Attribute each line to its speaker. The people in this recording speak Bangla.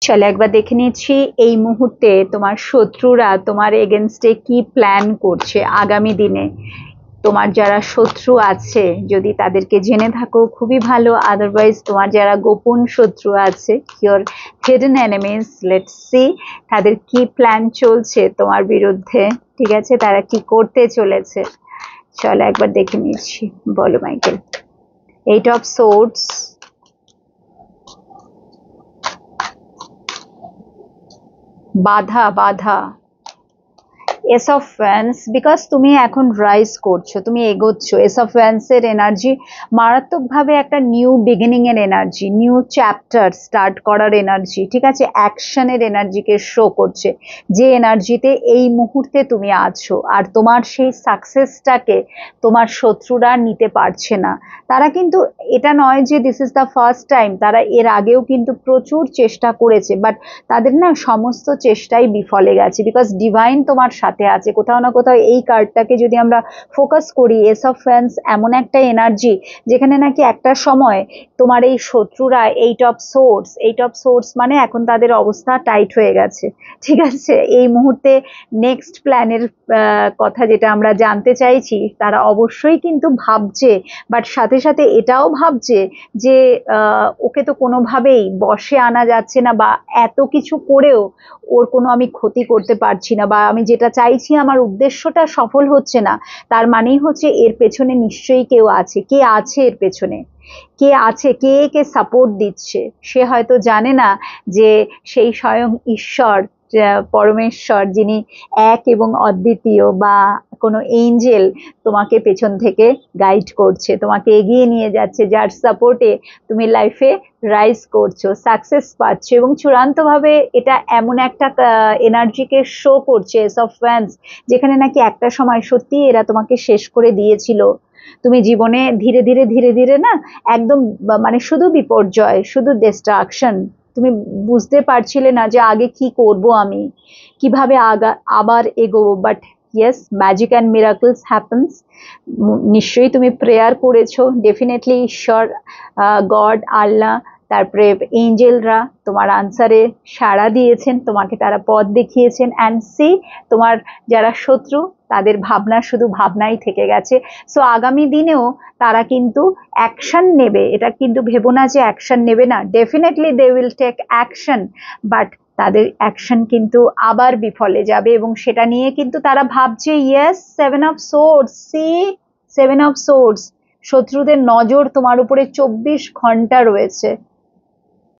Speaker 1: চলো একবার দেখে নিচ্ছি এই মুহূর্তে তোমার শত্রুরা তোমার এগেনস্টে কি প্ল্যান করছে আগামী দিনে। তোমার যারা শত্রু আছে যদি তাদেরকে জেনে থাকো খুবই ভালো, আদারওয়াইজ তোমার যারা গোপন শত্রু আছে, your hidden enemies, let's see তাদের কি প্ল্যান চলছে তোমার বিরুদ্ধে। ঠিক আছে, তারা কি করতে চলেছে চলো একবার দেখে নিচ্ছি। বলো মাইকেল। 8 of Swords, বাধা বাধা, এস অফ ওয়ান্স, বিকজ তুমি এখন রাইজ করছো, তুমি এগোচ্ছ। এস অফ ওয়ান্স এর এনার্জি মারাত্মকভাবে একটা নিউ বিগিনিং এর এনার্জি, নিউ চ্যাপ্টার স্টার্ট করার এনার্জি। ঠিক আছে, অ্যাকশনের এনার্জিকে শো করছে, যে এনার্জিতে এই মুহূর্তে তুমি আছো। আর তোমার সেই সাকসেসটাকে তোমার শত্রুরা নিতে পারছে না। তারা কিন্তু এটা নয় যে this is the first time, তারা এর আগেও কিন্তু প্রচুর চেষ্টা করেছে, বাট তাদের না সমস্ত চেষ্টাই বিফলে গেছে, বিকজ ডিভাইন তোমার সাথে আছে কোথাও না কোথাও। এই কার্ডটাকে যদি আমরা ফোকাস করি, এস অফ ফ্যান্স এমন একটা এনার্জি যেখানে নাকি একটা সময় তোমার এই শত্রুরা 8 of Swords মানে এখন তাদের অবস্থা টাইট হয়ে গেছে। ঠিক আছে, এই মুহূর্তে নেক্সট প্ল্যানের কথা যেটা আমরা জানতে চাইছি, তারা অবশ্যই কিন্তু ভাবছে, বাট সাথে সাথে এটাও ভাবছে যে ওকে তো কোনোভাবেই বশে আনা যাচ্ছে না, বা এত কিছু করেও ওর কোনো আমি ক্ষতি করতে পারছি না, বা আমি যেটা চাইছি আমার উদ্দেশ্যটা সফল হচ্ছে না। তার মানেই হচ্ছে এর পেছনে নিশ্চয়ই কেউ আছে। কে আছে এর পেছনে, কে আছে, কে কে সাপোর্ট দিচ্ছে? সে হয়তো জানে না যে সেই স্বয়ং ঈশ্বর, পরমেশ্বর, যিনি এক এবং অদ্বিতীয়, বা কোনো এঞ্জেল তোমাকে পেছন থেকে গাইড করছে, তোমাকে এগিয়ে নিয়ে যাচ্ছে, যার সাপোর্টে তুমি লাইফে রাইজ করছো, সাকসেস পাচ্ছ। এবং চূড়ান্তভাবে এটা এমন একটা এনার্জিকে শো করছে, এস অফ ওয়ান্স, যেখানে নাকি একটা সময় সত্যি এরা তোমাকে শেষ করে দিয়েছিল। তুমি জীবনে ধীরে ধীরে ধীরে ধীরে না একদম মানে শুধু বিপর্যয়, শুধু ডিস্ট্রাকশন। তুমি বুঝতে পারছিলে না যে আগে কি করব, আমি কিভাবে আবার এগোবো। But yes, magic and miracles happens. নিশ্চয়ই তুমি প্রেয়ার করেছো, ডেফিনেটলি ঈশ্বর, গড, আল্লাহ, তারপরে এঞ্জেলরা তোমার আনসারে সাড়া দিয়েছেন, তোমাকে তারা পথ দেখিয়েছেন। অ্যান্ড সি, তোমার যারা শত্রু তাদের ভাবনা শুধু ভাবনাই থেকে গেছে। সো আগামী দিনেও তারা কিন্তু অ্যাকশন নেবে, এটা কিন্তু ভেবো না যে অ্যাকশন নেবে না, definitely they will take action, but তাদের অ্যাকশন কিন্তু আবার বিফলে যাবে। এবং সেটা নিয়ে কিন্তু তারা ভাবছে, yes, 7 of Swords, see 7 of Swords, শত্রুদের নজর তোমার উপরে 24 ঘন্টা রয়েছে।